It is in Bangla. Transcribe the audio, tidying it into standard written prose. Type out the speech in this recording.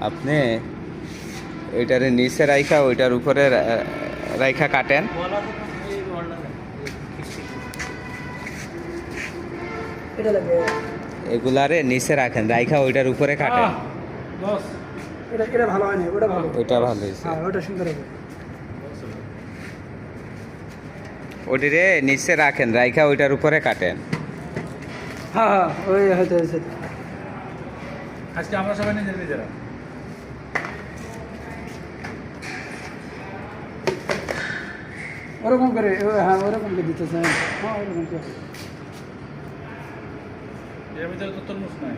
আপনি ওইটারে নিচে রাইখা ওইটার উপরে রাইখা কাটেন। এটা লাগে এগুলারে নিচে রাখেন, রাইখা ওইটার উপরে কাটেন। বস এটা এটা ভালো হয় না, ওটা ভালো। ওইটা ভালো হয়েছে। হ্যাঁ ওটা সুন্দর হবে। ওটিরে নিচে রাখেন, রাইখা ওইটার উপরে কাটেন। হ্যাঁ হ্যাঁ ওই হয়তো হয়েছে। আজকে আমরা সবাই নিজেরা ওরকম করে হ্যাঁ ওরকম করে দিতে চাই। হ্যাঁ ওরকম করে এর ভিতরে তো তরমুজ নাই।